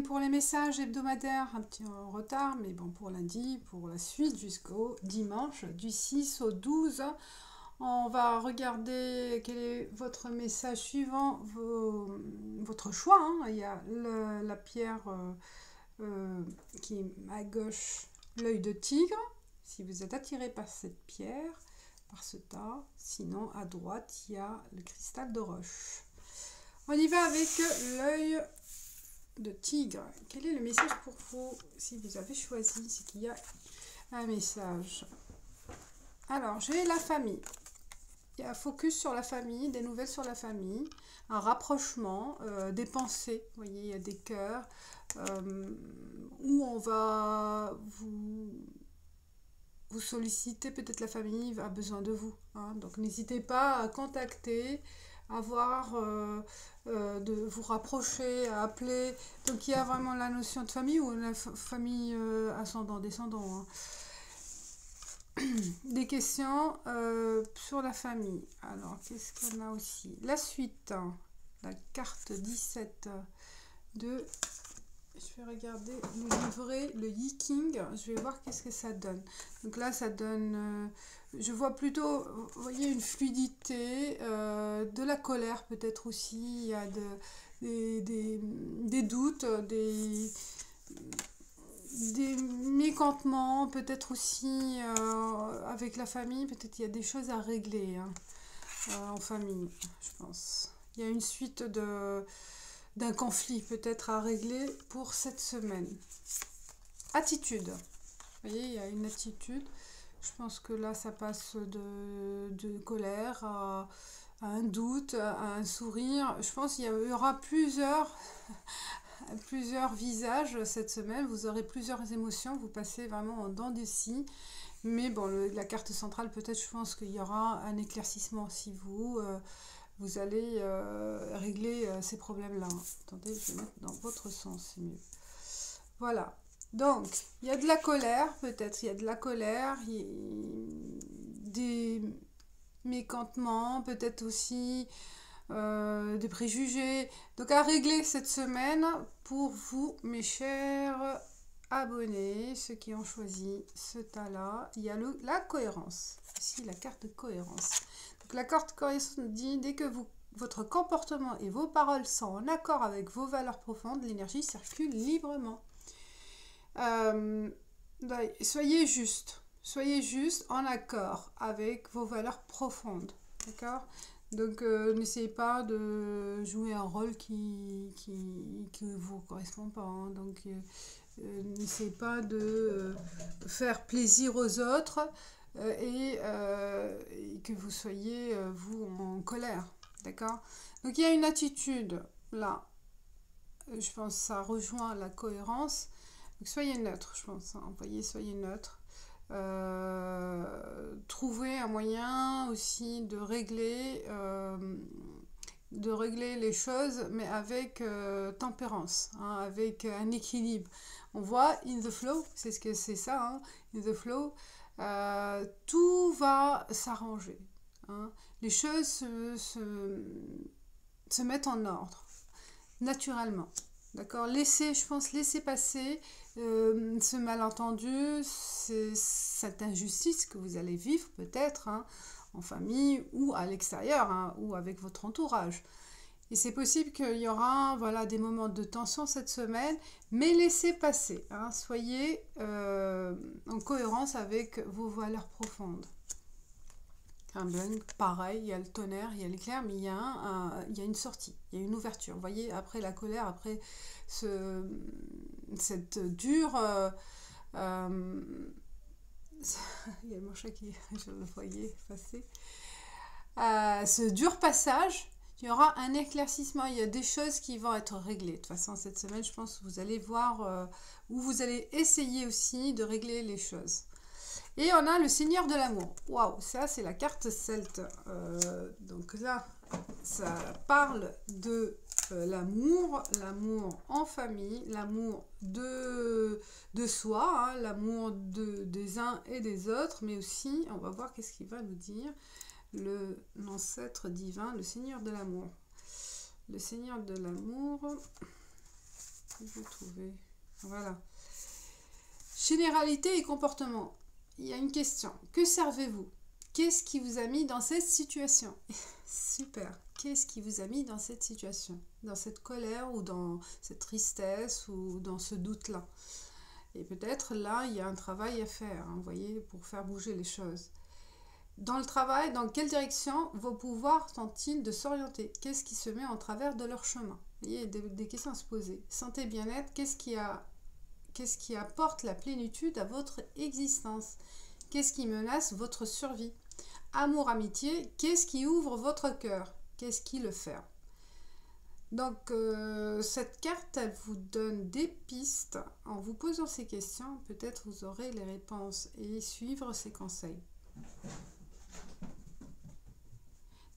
pour les messages hebdomadaires, un petit en retard, mais bon, pour lundi, pour la suite jusqu'au dimanche, du 6 au 12. On va regarder quel est votre message suivant, votre choix. Hein. Il y a la pierre qui est à gauche, l'œil de tigre, si vous êtes attiré par cette pierre, par ce tas. Sinon, à droite, il y a le cristal de roche. On y va avec l'œil de tigre. Quel est le message pour vous? Si vous avez choisi, c'est qu'il y a un message. Alors, j'ai la famille. Il y a un focus sur la famille, des nouvelles sur la famille, un rapprochement, des pensées. Vous voyez, il y a des cœurs où on va vous solliciter. Peut-être la famille a besoin de vous. Hein. Donc, n'hésitez pas à contacter, à voir, de vous rapprocher, à appeler. Donc, il y a vraiment la notion de famille ou la famille ascendant-descendant. Hein. Des questions sur la famille. Alors, qu'est-ce qu'on a aussi? La suite, hein, la carte 17 de... Je vais regarder le livret, le Yi King. Je vais voir qu'est-ce que ça donne. Donc là, ça donne... je vois plutôt, vous voyez, une fluidité, de la colère peut-être aussi. Il y a des doutes, des mécontentements, peut-être aussi avec la famille, peut-être il y a des choses à régler hein, en famille, je pense. Il y a une suite d'un conflit peut-être à régler pour cette semaine. Attitude. Vous voyez, il y a une attitude. Je pense que là, ça passe de colère à un doute, à un sourire. Je pense qu'il y aura plusieurs visages cette semaine, vous aurez plusieurs émotions, vous passez vraiment en dents de scie, mais bon, la carte centrale, peut-être, je pense qu'il y aura un éclaircissement si vous allez régler ces problèmes-là. Attendez, je vais mettre dans votre sens, c'est mieux. Voilà, donc, il y a de la colère, peut-être, il y a de la colère, des mécontentements, peut-être aussi... des préjugés. Donc à régler cette semaine pour vous, mes chers abonnés, ceux qui ont choisi ce tas-là. Il y a la cohérence. Ici, la carte de cohérence. Donc la carte cohérence dit, dès que votre comportement et vos paroles sont en accord avec vos valeurs profondes, l'énergie circule librement. Soyez juste. Soyez juste en accord avec vos valeurs profondes. D'accord ? Donc, n'essayez pas de jouer un rôle qui ne vous correspond pas. Hein. Donc, n'essayez pas de faire plaisir aux autres et que vous soyez, vous, en colère. D'accord? Donc, il y a une attitude, là. Je pense que ça rejoint la cohérence. Donc, soyez neutre, je pense. Hein. Vous voyez, soyez neutre. Trouver un moyen aussi de régler les choses, mais avec tempérance, hein, avec un équilibre. On voit in the flow, c'est ce que c'est ça, hein, in the flow, tout va s'arranger. Hein. Les choses se mettent en ordre, naturellement. D'accord, je pense laisser passer ce malentendu, cette injustice que vous allez vivre peut-être hein, en famille ou à l'extérieur hein, ou avec votre entourage. Et c'est possible qu'il y aura voilà, des moments de tension cette semaine, mais laissez passer. Hein, soyez en cohérence avec vos valeurs profondes. Pareil, il y a le tonnerre, il y a l'éclair, mais il y a une sortie, il y a une ouverture. Vous voyez, après la colère, après cette dure... il y a mon chat qui, je le voyais passer. Ce dur passage, il y aura un éclaircissement, il y a des choses qui vont être réglées. De toute façon, cette semaine, je pense que vous allez voir où vous allez essayer aussi de régler les choses. Et on a le Seigneur de l'amour. Waouh, ça c'est la carte celte. Donc là, ça parle de l'amour en famille, l'amour de soi, hein, l'amour des uns et des autres, mais aussi, on va voir qu'est-ce qu'il va nous dire, l'ancêtre divin, le Seigneur de l'amour. Le Seigneur de l'amour... Je vais trouver. Voilà. Généralité et comportement. Il y a une question. Que servez-vous? Qu'est-ce qui vous a mis dans cette situation? Super. Qu'est-ce qui vous a mis dans cette situation? Dans cette colère ou dans cette tristesse ou dans ce doute-là? Et peut-être là, il y a un travail à faire, hein, vous voyez, pour faire bouger les choses. Dans le travail, dans quelle direction vos pouvoirs tentent-ils de s'orienter? Qu'est-ce qui se met en travers de leur chemin? Vous voyez, des questions à se poser. Santé, bien-être, qu'est-ce qui apporte la plénitude à votre existence? Qu'est-ce qui menace votre survie? Amour, amitié, qu'est-ce qui ouvre votre cœur? Qu'est-ce qui le ferme? Donc, cette carte, elle vous donne des pistes. En vous posant ces questions, peut-être vous aurez les réponses et suivre ces conseils.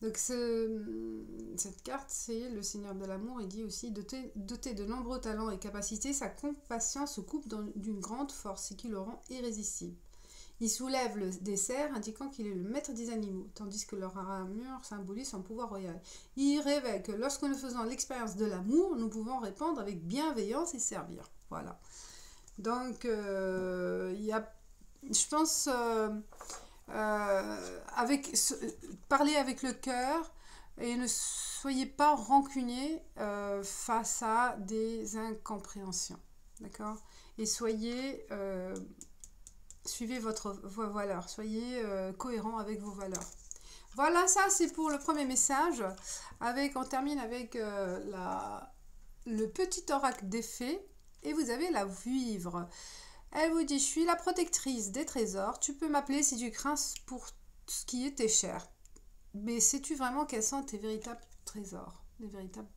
Donc, cette carte, c'est le Seigneur de l'amour. Il dit aussi, doté de nombreux talents et capacités, sa compassion se coupe d'une grande force et qui le rend irrésistible. Il soulève le dessert, indiquant qu'il est le maître des animaux, tandis que leur armure symbolise son pouvoir royal. Il révèle que lorsque nous faisons l'expérience de l'amour, nous pouvons répondre avec bienveillance et servir. Voilà. Donc, il y a, je pense, parler avec le cœur et ne soyez pas rancunier face à des incompréhensions. D'accord? Et suivez vos valeurs, soyez cohérent avec vos valeurs. Voilà, ça c'est pour le premier message. On termine avec le petit oracle des fées et vous avez la vivre. Elle vous dit, je suis la protectrice des trésors, tu peux m'appeler si tu crains pour ce qui est tes chers. Mais sais-tu vraiment quels sont tes véritables trésors?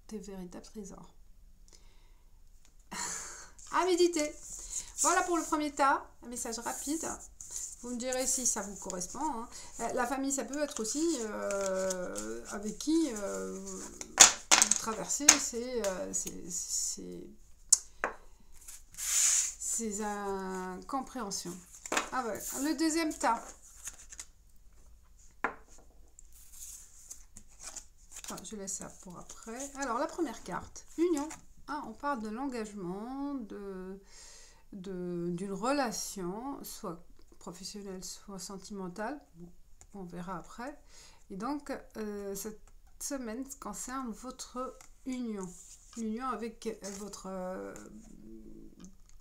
Tes véritables trésors. À méditer. Voilà pour le premier tas, un message rapide. Vous me direz si ça vous correspond. Hein. La famille, ça peut être aussi avec qui vous traversez ces incompréhensions. Ah ouais. Le deuxième tas. Enfin, je laisse ça pour après. Alors, la première carte, union. Ah, on parle de l'engagement, d'une relation, soit professionnelle, soit sentimentale. Bon, on verra après. Et donc, cette semaine concerne votre union. L'union avec votre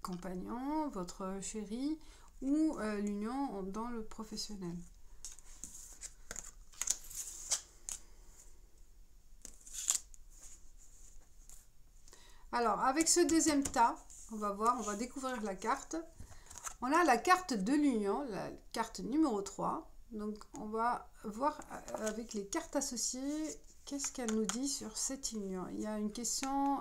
compagnon, votre chéri, ou l'union dans le professionnel. Alors, avec ce deuxième tas, on va découvrir la carte. On a la carte de l'union, la carte numéro 3. Donc, on va voir avec les cartes associées, qu'est-ce qu'elle nous dit sur cette union. Il y a une question,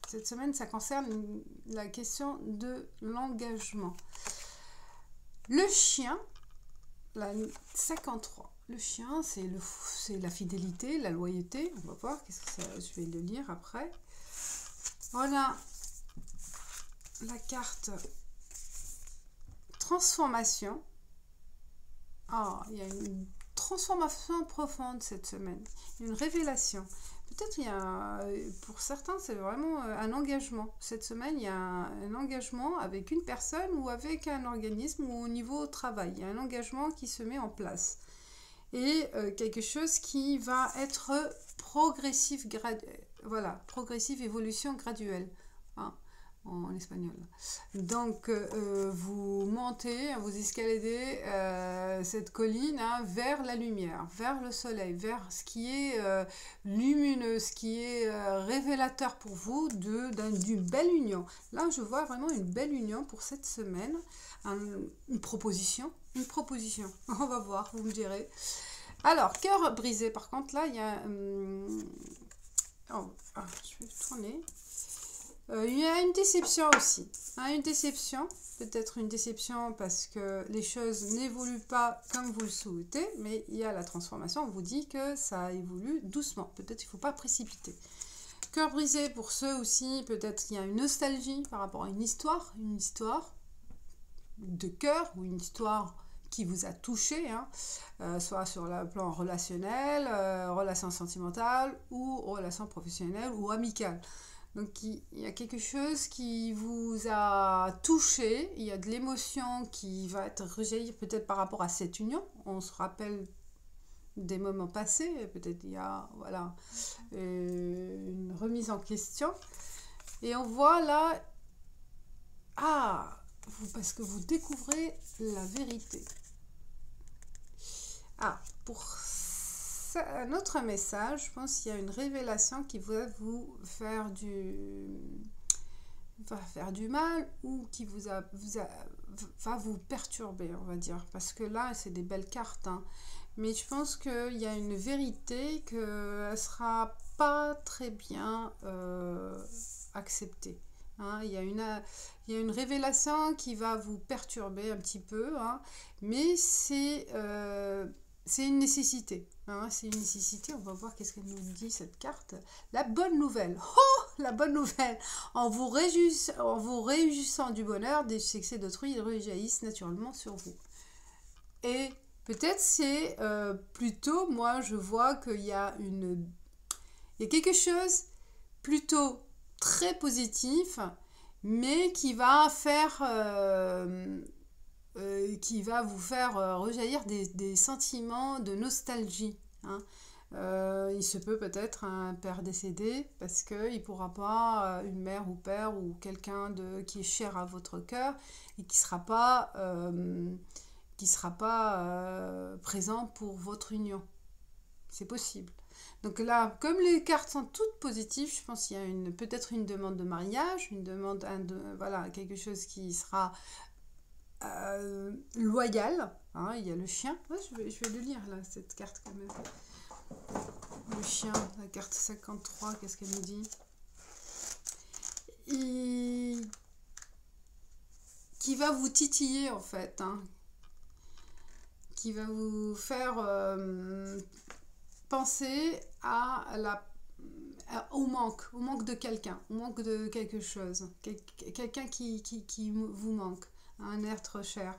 cette semaine, ça concerne la question de l'engagement. Le chien, la 53. Le chien, c'est la fidélité, la loyauté. On va voir, je vais le lire après. Voilà la carte transformation. Ah, il y a une transformation profonde cette semaine. Une révélation. Peut-être pour certains, c'est vraiment un engagement. Cette semaine, il y a un engagement avec une personne ou avec un organisme ou au niveau travail. Il y a un engagement qui se met en place. Et quelque chose qui va être progressif, voilà, progressive évolution graduelle, hein, en espagnol. Donc, vous montez, vous escaladez cette colline hein, vers la lumière, vers le soleil, vers ce qui est lumineux, ce qui est révélateur pour vous d'une belle union. Là, je vois vraiment une belle union pour cette semaine, une proposition. On va voir, vous me direz. Alors, cœur brisé, par contre, là, il y a... je vais tourner. Il y a une déception aussi. Hein, une déception, peut-être une déception parce que les choses n'évoluent pas comme vous le souhaitez, mais il y a la transformation. On vous dit que ça évolue doucement. Peut-être qu'il ne faut pas précipiter. Cœur brisé, pour ceux aussi, peut-être qu'il y a une nostalgie par rapport à une histoire de cœur ou une histoire qui vous a touché, hein, soit sur le plan relationnel, relation sentimentale ou relation professionnelle ou amicale. Donc il y a quelque chose qui vous a touché, il y a de l'émotion qui va être rejaillir peut-être par rapport à cette union. On se rappelle des moments passés, peut-être il y a voilà, une remise en question. Et on voit là, parce que vous découvrez la vérité. Pour un autre message, je pense qu'il y a une révélation qui va vous faire du mal ou qui va vous perturber, on va dire. Parce que là, c'est des belles cartes, hein. Mais je pense qu'il y a une vérité que elle sera pas très bien acceptée. Hein. Il y a une révélation qui va vous perturber un petit peu, hein, mais c'est une nécessité. Hein, c'est une nécessité. On va voir qu'est-ce qu'elle nous dit, cette carte. La bonne nouvelle. Oh, la bonne nouvelle. En vous réjouissant du bonheur, des succès d'autrui, ils rejaillissent naturellement sur vous. Et peut-être c'est plutôt, moi je vois qu'il y a quelque chose plutôt très positif, mais qui va vous faire rejaillir des sentiments de nostalgie. Hein. Il se peut peut-être un père décédé parce qu'il ne pourra pas, une mère ou père ou quelqu'un qui est cher à votre cœur et qui ne sera pas présent pour votre union. C'est possible. Donc là, comme les cartes sont toutes positives, je pense qu'il y a peut-être une demande de mariage, une demande, voilà, quelque chose qui sera loyal. Hein, il y a le chien. Ouais, je vais le lire là, cette carte quand même. Le chien, la carte 53, qu'est-ce qu'elle nous dit? Qui va vous titiller en fait. Hein, qui va vous faire penser au manque de quelqu'un, au manque de quelque chose, quelqu'un qui vous manque, un être cher.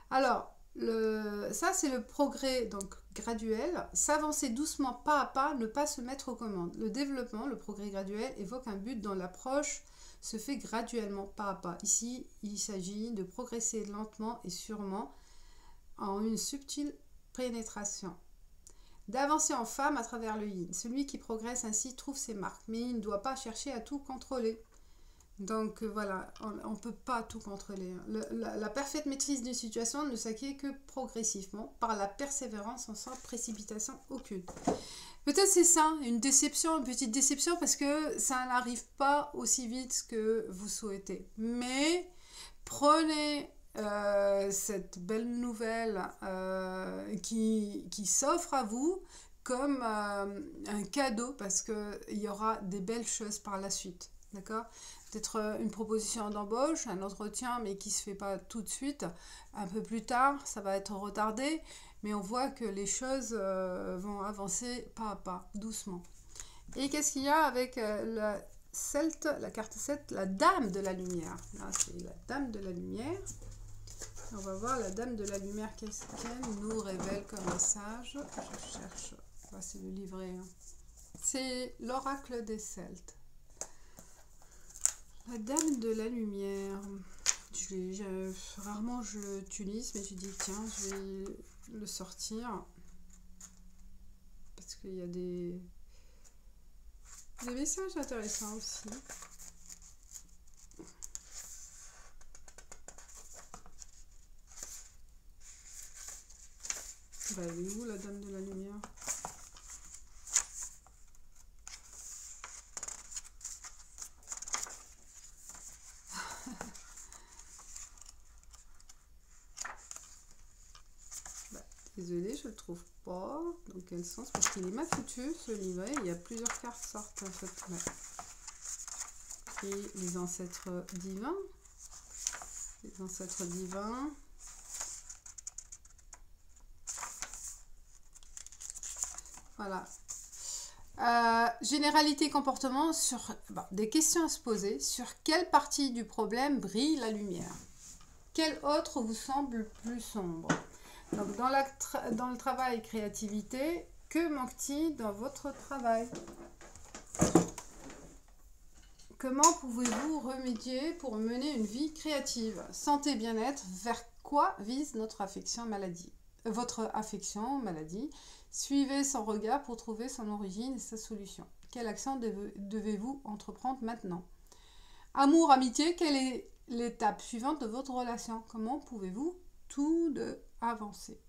Alors, ça c'est le progrès donc graduel, s'avancer doucement pas à pas, ne pas se mettre aux commandes. Le développement, le progrès graduel évoque un but dont l'approche se fait graduellement pas à pas. Ici, il s'agit de progresser lentement et sûrement en une subtile pénétration. D'avancer en femme à travers le yin. Celui qui progresse ainsi trouve ses marques, mais il ne doit pas chercher à tout contrôler. Donc voilà, on ne peut pas tout contrôler. La parfaite maîtrise d'une situation ne s'acquiert que progressivement, par la persévérance sans précipitation aucune. Peut-être c'est ça, une petite déception, parce que ça n'arrive pas aussi vite que vous souhaitez. Mais prenez cette belle nouvelle qui s'offre à vous comme un cadeau, parce qu'il y aura des belles choses par la suite. D'accord ? Peut-être une proposition d'embauche, un entretien, mais qui ne se fait pas tout de suite. Un peu plus tard, ça va être retardé, mais on voit que les choses vont avancer pas à pas, doucement. Et qu'est-ce qu'il y a avec la carte 7, la Dame de la Lumière. Là, c'est la Dame de la Lumière. On va voir la Dame de la Lumière, qu'est-ce qu'elle nous révèle comme message. Je cherche, c'est le livret. Hein. C'est l'oracle des Celtes. La Dame de la Lumière. Rarement je l'utilise, mais je dis tiens, je vais le sortir. Parce qu'il y a des messages intéressants aussi. Elle est où la Dame de la Lumière? Désolée, je ne le trouve pas. Dans quel sens? Parce qu'il est mal foutu ce livret. Il y a plusieurs cartes sortent en fait. Ouais. Et les ancêtres divins. Les ancêtres divins. Voilà. Généralité comportement sur des questions à se poser. Sur quelle partie du problème brille la lumière? Quelle autre vous semble plus sombre? Donc dans le travail créativité, que manque-t-il dans votre travail? Comment pouvez-vous remédier pour mener une vie créative? Santé, bien-être, vers quoi vise notre affection maladie? Votre affection maladie. Suivez son regard pour trouver son origine et sa solution. Quelle action devez-vous entreprendre maintenant? Amour, amitié, quelle est l'étape suivante de votre relation? Comment pouvez-vous tout avancer?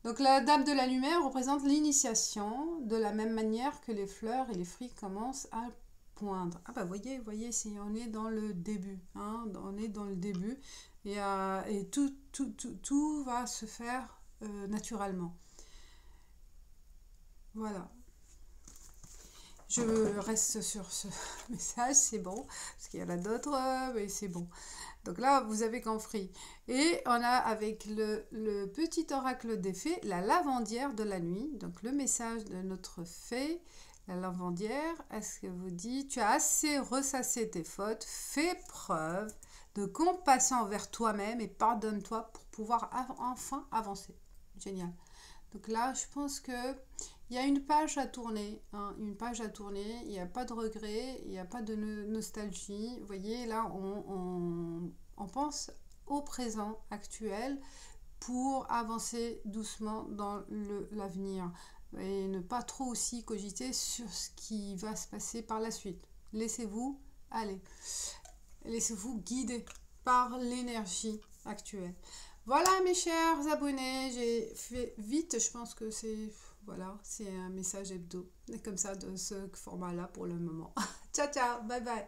Donc la dame de la lumière représente l'initiation, de la même manière que les fleurs et les fruits commencent à poindre. Ah bah voyez, si on est dans le début, hein, on est dans le début et tout va se faire naturellement. Voilà. Je reste sur ce message, c'est bon, parce qu'il y en a d'autres, mais c'est bon. Donc là, vous avez compris. Et on a avec le petit oracle des fées, la lavandière de la nuit. Donc le message de notre fée, la lavandière, est-ce que vous dit, tu as assez ressassé tes fautes, fais preuve de compassion envers toi-même et pardonne-toi pour pouvoir enfin avancer. Génial. Donc là, je pense que il y a une page à tourner, hein, une page à tourner, il n'y a pas de regret, il n'y a pas de nostalgie. Vous voyez, là, on pense au présent actuel pour avancer doucement dans l'avenir et ne pas trop aussi cogiter sur ce qui va se passer par la suite. Laissez-vous aller, laissez-vous guider par l'énergie actuelle. Voilà mes chers abonnés, j'ai fait vite, je pense que c'est... Voilà, c'est un message hebdo, comme ça, de ce format-là pour le moment. Ciao, ciao, bye bye.